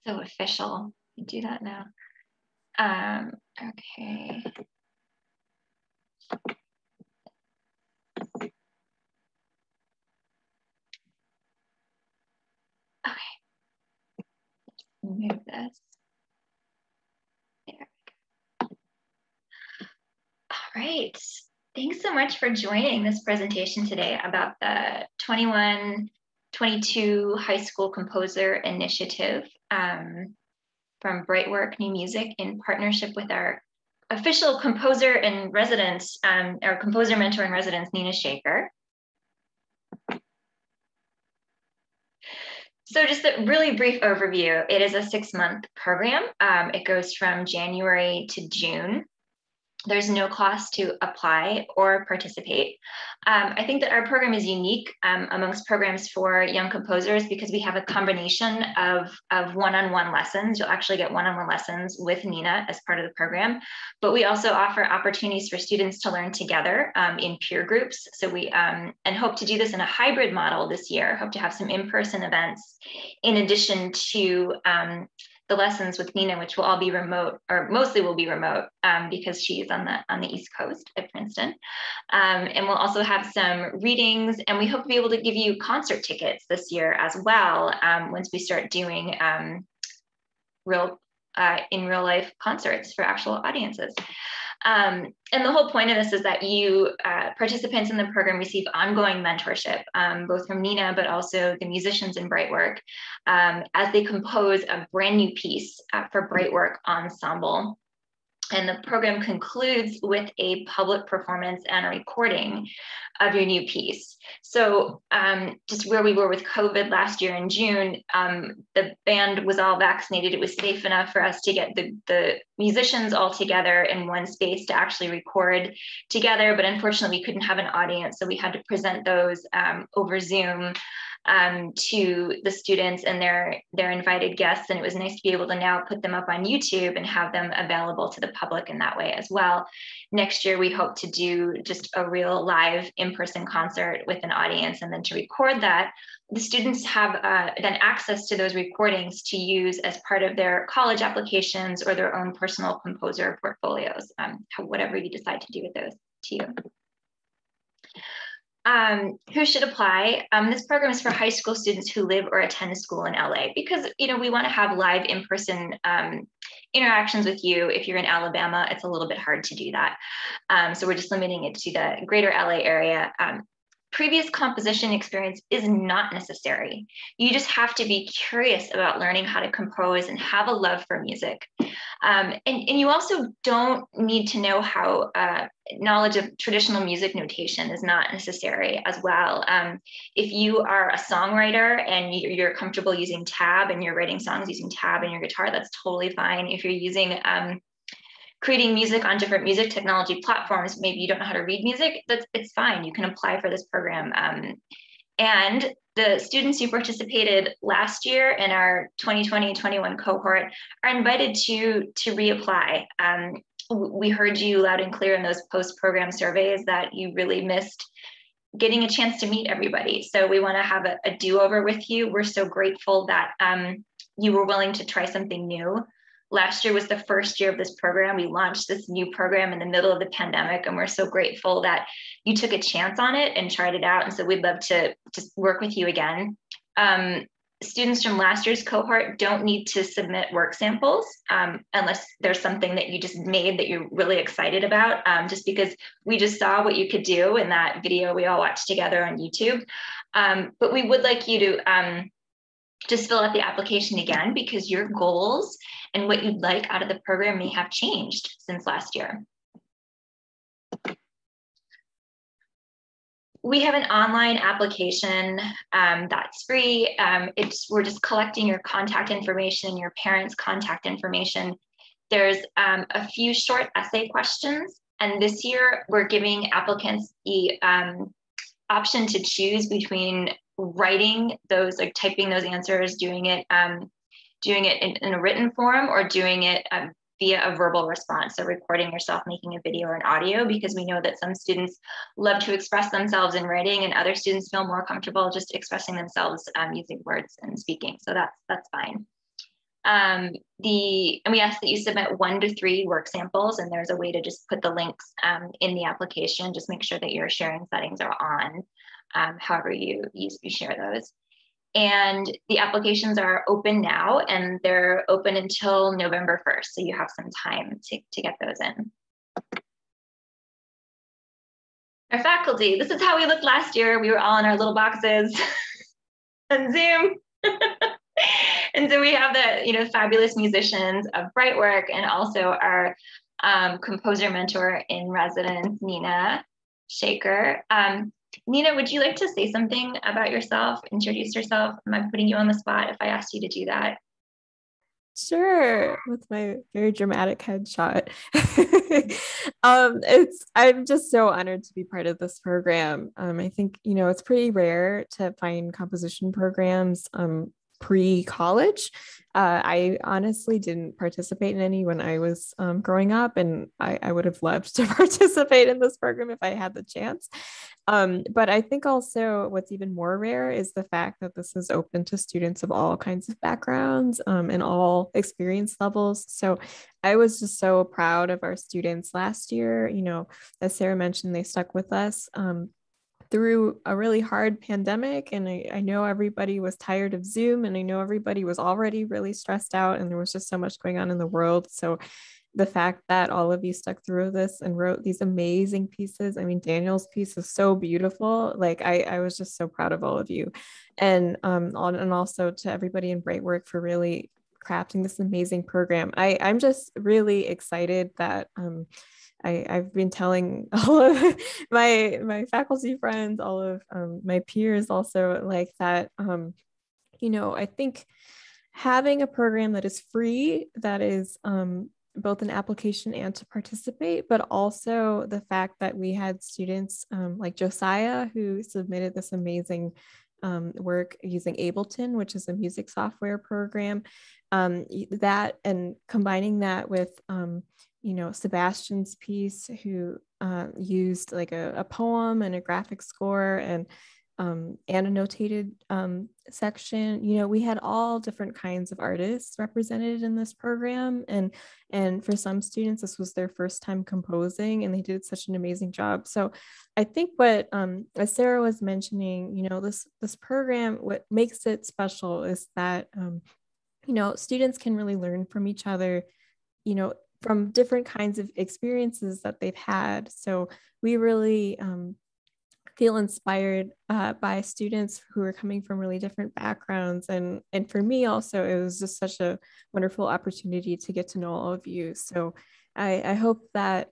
So official. We do that now. Okay. Okay. Move this. There we go. All right. Thanks so much for joining this presentation today about the 21-22 High School Composer Initiative from Brightwork New Music in partnership with our official composer in residence, our composer mentor in residence, Nina Shaker. So just a really brief overview. It is a 6-month program. It goes from January to June. There's no cost to apply or participate. I think that our program is unique amongst programs for young composers because we have a combination of one-on-one lessons. You'll actually get one-on-one lessons with Nina as part of the program, but we also offer opportunities for students to learn together in peer groups. So we and hope to do this in a hybrid model this year, hope to have some in-person events in addition to the lessons with Nina, which will all be remote, or mostly will be remote because she's on the East Coast at Princeton. And we'll also have some readings, and we hope to be able to give you concert tickets this year as well once we start doing in real life concerts for actual audiences. And the whole point of this is that you participants in the program receive ongoing mentorship, both from Nina, but also the musicians in Brightwork, as they compose a brand new piece for Brightwork Ensemble. And the program concludes with a public performance and a recording of your new piece. So just where we were with COVID last year in June, the band was all vaccinated. It was safe enough for us to get the musicians all together in one space to actually record together. But unfortunately, we couldn't have an audience. So we had to present those over Zoom to the students and their invited guests. And it was nice to be able to now put them up on YouTube and have them available to the public in that way as well. Next year, we hope to do just a real live in-person concert with an audience, and then to record that. The students have then access to those recordings to use as part of their college applications or their own personal composer portfolios, whatever you decide to do with those to you. Who should apply? This program is for high school students who live or attend a school in LA because, you know, we want to have live in-person interactions with you. If you're in Alabama, it's a little bit hard to do that. So we're just limiting it to the greater LA area. Previous composition experience is not necessary. You just have to be curious about learning how to compose and have a love for music. And you also don't need to know how knowledge of traditional music notation is not necessary as well. If you are a songwriter and you're comfortable using tab and you're writing songs using tab in your guitar, that's totally fine. If you're using creating music on different music technology platforms, maybe you don't know how to read music, it's fine. You can apply for this program. And the students who participated last year in our 2020-21 cohort are invited to reapply. We heard you loud and clear in those post-program surveys that you really missed getting a chance to meet everybody. So we want to have a do-over with you. We're so grateful that you were willing to try something new. Last year was the first year of this program. We launched this new program in the middle of the pandemic, and we're so grateful that you took a chance on it and tried it out. And so we'd love to just work with you again. Students from last year's cohort don't need to submit work samples unless there's something that you just made that you're really excited about, just because we just saw what you could do in that video we all watched together on YouTube. But we would like you to just fill out the application again because your goals and what you'd like out of the program may have changed since last year. We have an online application that's free. We're just collecting your contact information, your parents' contact information. There's a few short essay questions, and this year we're giving applicants the option to choose between writing those, like typing those answers, doing it in a written form, or doing it via a verbal response. So recording yourself, making a video or an audio, because we know that some students love to express themselves in writing and other students feel more comfortable just expressing themselves using words and speaking. So that's fine. And we ask that you submit 1 to 3 work samples, and there's a way to just put the links in the application. Just make sure that your sharing settings are on, however you share those. And the applications are open now, and they're open until November 1st. So you have some time to get those in. Our faculty, this is how we looked last year. We were all in our little boxes on Zoom. And so we have the fabulous musicians of Brightwork, and also our composer mentor in residence, Nina Shaker. Nina, would you like to say something about yourself, introduce yourself? Am I putting you on the spot if I asked you to do that? Sure, with my very dramatic headshot. I'm just so honored to be part of this program. I think, it's pretty rare to find composition programs pre-college. I honestly didn't participate in any when I was growing up, and I would have loved to participate in this program if I had the chance. But I think also what's even more rare is the fact that this is open to students of all kinds of backgrounds and all experience levels. So I was just so proud of our students last year. As Sarah mentioned, they stuck with us through a really hard pandemic. And I know everybody was tired of Zoom, and I know everybody was already really stressed out, and there was just so much going on in the world. So the fact that all of you stuck through this and wrote these amazing pieces. I mean, Daniel's piece is so beautiful. Like I was just so proud of all of you. And also to everybody in Brightwork for really crafting this amazing program. I'm just really excited that I've been telling all of my faculty friends, all of my peers also, like that, I think having a program that is free, that is both an application and to participate, but also the fact that we had students like Josiah, who submitted this amazing work using Ableton, which is a music software program, that and combining that with Sebastian's piece, who used like a poem and a graphic score and annotated section. We had all different kinds of artists represented in this program, and for some students this was their first time composing, and they did such an amazing job. So I think what as Sarah was mentioning, this program, what makes it special is that students can really learn from each other, from different kinds of experiences that they've had. So we really feel inspired by students who are coming from really different backgrounds. And for me also, it was just such a wonderful opportunity to get to know all of you. So I hope that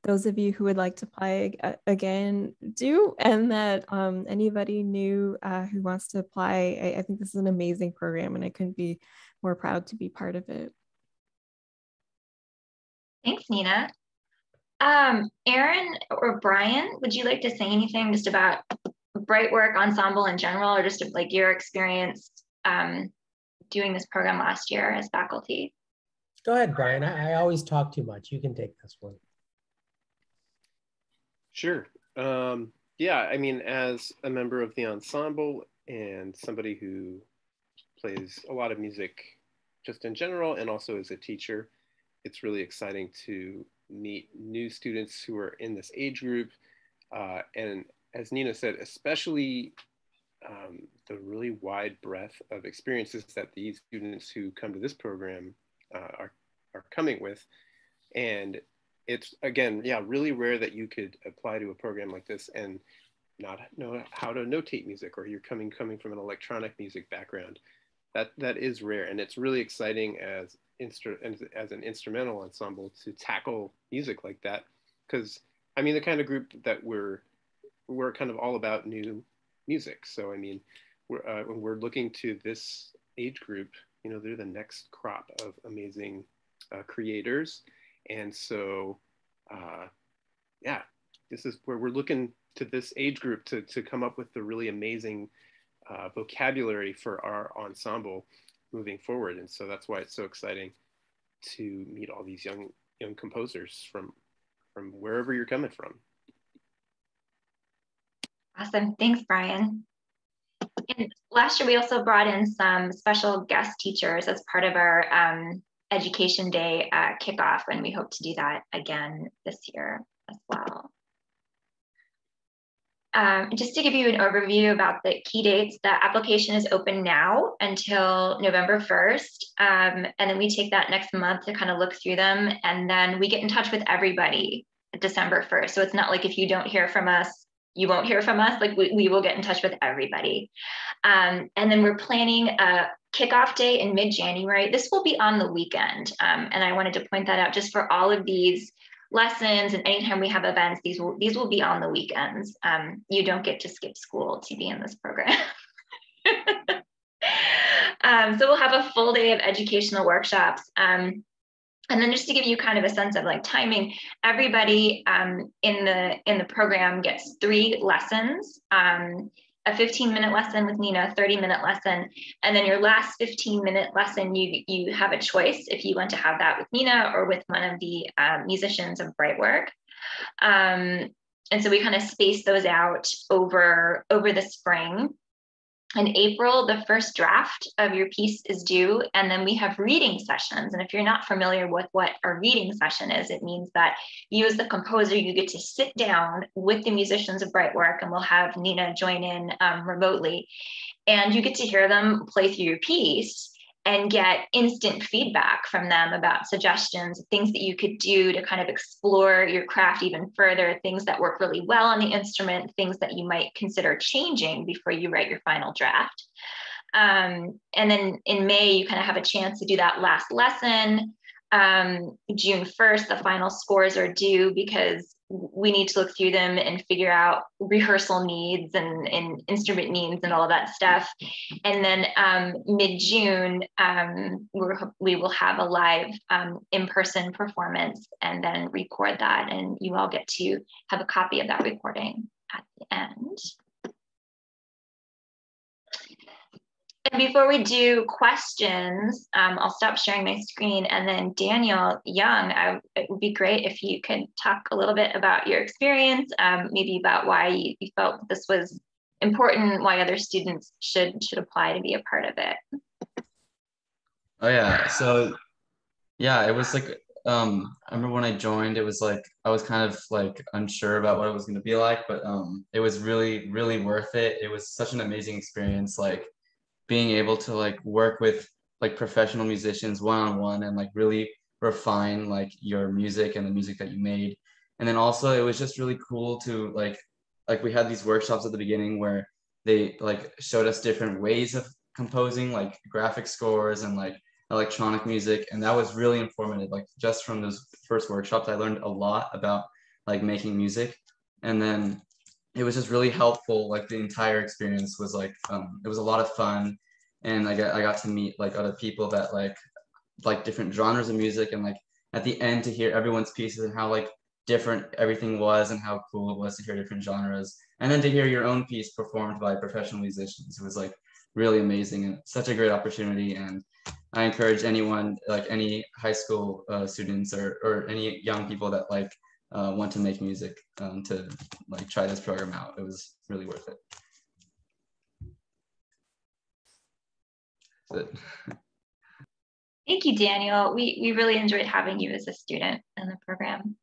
those of you who would like to apply again do, and that anybody new who wants to apply, I think this is an amazing program, and I couldn't be more proud to be part of it. Thanks, Nina. Aaron or Brian, would you like to say anything just about Brightwork Ensemble in general, or just like your experience doing this program last year as faculty? Go ahead, Brian. I always talk too much. You can take this one. Sure. Yeah, I mean, as a member of the ensemble and somebody who plays a lot of music just in general, and also as a teacher, it's really exciting to meet new students who are in this age group. And as Nina said, especially the really wide breadth of experiences that these students who come to this program are coming with. And it's, again, yeah, really rare that you could apply to a program like this and not know how to notate music, or you're coming from an electronic music background. That is rare, and it's really exciting as an instrumental ensemble to tackle music like that, because I mean the kind of group that we're kind of all about new music. So I mean when we're looking to this age group, they're the next crop of amazing creators, and so yeah, this is where we're looking to this age group to come up with the really amazing vocabulary for our ensemble moving forward. And so that's why it's so exciting to meet all these young composers from wherever you're coming from. Awesome. Thanks, Brian. And last year, we also brought in some special guest teachers as part of our Education Day kickoff, and we hope to do that again this year as well. Just to give you an overview about the key dates, the application is open now until November 1st. And then we take that next month to kind of look through them. And then we get in touch with everybody December 1st. So it's not like if you don't hear from us, you won't hear from us. Like we will get in touch with everybody. And then we're planning a kickoff day in mid-January. This will be on the weekend. And I wanted to point that out just for all of these lessons, and anytime we have events, these will be on the weekends. You don't get to skip school to be in this program. So we'll have a full day of educational workshops. And then just to give you kind of a sense of like timing, everybody in the program gets 3 lessons. A 15-minute lesson with Nina, a 30-minute lesson, and then your last 15-minute lesson, you have a choice if you want to have that with Nina or with one of the musicians of Brightwork. And so we kind of space those out over the spring. In April, the first draft of your piece is due, and then we have reading sessions. And if you're not familiar with what a reading session is, it means that you as the composer, you get to sit down with the musicians of Brightwork, and we'll have Nina join in remotely, and you get to hear them play through your piece and get instant feedback from them about suggestions, things that you could do to kind of explore your craft even further, things that work really well on the instrument, things that you might consider changing before you write your final draft. And then in May, you kind of have a chance to do that last lesson. June 1st, the final scores are due because we need to look through them and figure out rehearsal needs and instrument needs and all of that stuff. And then mid-June, we will have a live in-person performance and then record that. And you all get to have a copy of that recording at the end. And before we do questions, I'll stop sharing my screen. And then Daniel Young, it would be great if you could talk a little bit about your experience, maybe about why you felt this was important, why other students should apply to be a part of it. Oh yeah, so yeah, it was like, I remember when I joined, it was like, I was kind of like unsure about what it was going to be like, but it was really, really worth it. It was such an amazing experience, like being able to like work with like professional musicians one-on-one and like really refine like your music and the music that you made. And then also it was just really cool to like we had these workshops at the beginning where they like showed us different ways of composing, like graphic scores and like electronic music, and that was really informative. Like just from those first workshops, I learned a lot about like making music. And then it was just really helpful. Like the entire experience was like it was a lot of fun, and I got to meet like other people that like different genres of music, and like at the end to hear everyone's pieces and how like different everything was and how cool it was to hear different genres, and then to hear your own piece performed by professional musicians. It was like really amazing and such a great opportunity. And I encourage anyone, like any high school students or any young people that like want to make music to like try this program out. It was really worth it. That's it. Thank you, Daniel. We really enjoyed having you as a student in the program.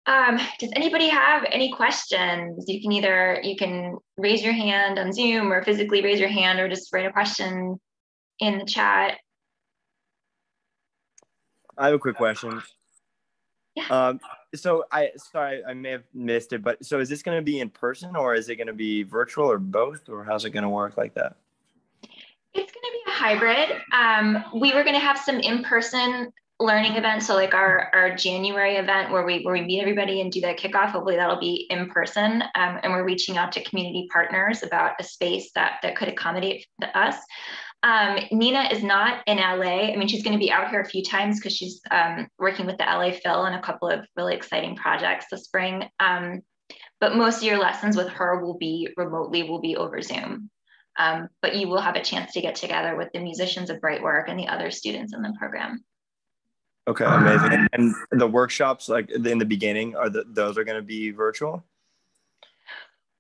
Does anybody have any questions? You can raise your hand on Zoom or physically raise your hand or just write a question in the chat. I have a quick question. Yeah. So sorry, I may have missed it, but so is this going to be in person or is it going to be virtual or both, or how's it going to work like that? It's going to be a hybrid. We were going to have some in-person learning events. So like our January event where we meet everybody and do that kickoff, hopefully that'll be in person. And we're reaching out to community partners about a space that could accommodate us. Nina is not in LA. I mean, she's going to be out here a few times because she's working with the LA Phil on a couple of really exciting projects this spring. But most of your lessons with her will be remotely, will be over Zoom. But you will have a chance to get together with the musicians of Brightwork and the other students in the program. Okay, amazing. And the workshops, like in the beginning, those are going to be virtual?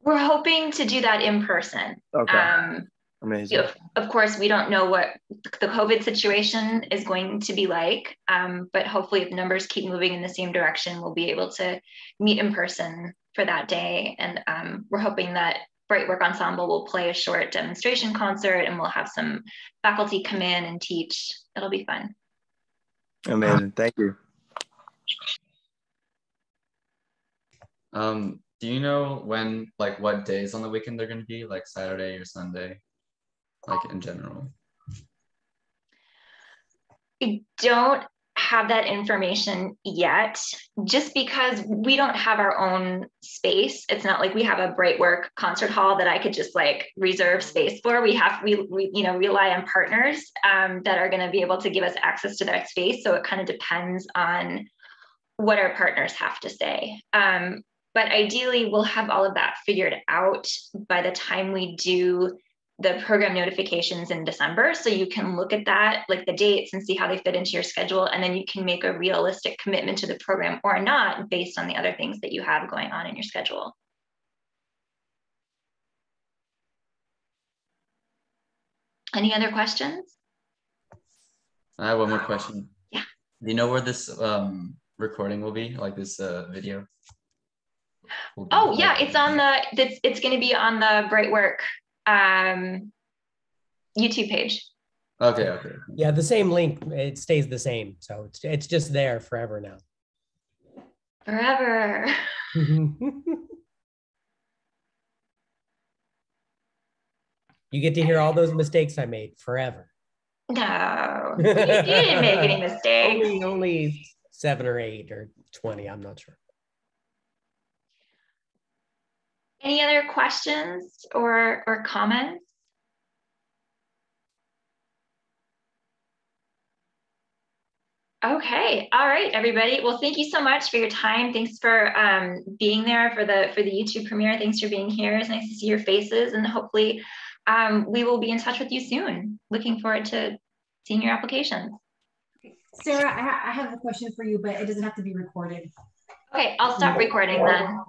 We're hoping to do that in person. Okay. Amazing. Of course, we don't know what the COVID situation is going to be like, but hopefully if numbers keep moving in the same direction, we'll be able to meet in person for that day. And we're hoping that Bright Work Ensemble will play a short demonstration concert, and we'll have some faculty come in and teach. It'll be fun. Amazing. Thank you. Do you know when, like, what days on the weekend they're going to be, like Saturday or Sunday, like in general? I don't have that information yet, just because we don't have our own space. It's not like we have a Bright Work concert hall that I could just like reserve space for. We rely on partners that are going to be able to give us access to that space. So it kind of depends on what our partners have to say. But ideally, we'll have all of that figured out by the time we do the program notifications in December. So you can look at that, like the dates, and see how they fit into your schedule. And then you can make a realistic commitment to the program or not based on the other things that you have going on in your schedule. Any other questions? I have one more question. Yeah. Do you know where this recording will be, like this video? Oh yeah, it's on it's going to be on the Bright Work YouTube page. Okay. Yeah, the same link, it stays the same. So it's just there forever now. Forever. You get to hear all those mistakes I made forever. No, you didn't make any mistakes. Only 7 or 8 or 20, I'm not sure. Any other questions or comments? Okay, all right, everybody. Well, thank you so much for your time. Thanks for being there for the YouTube premiere. Thanks for being here. It's nice to see your faces, and hopefully we will be in touch with you soon. Looking forward to seeing your applications. Sarah, I have a question for you, but it doesn't have to be recorded. Okay, I'll stop recording then.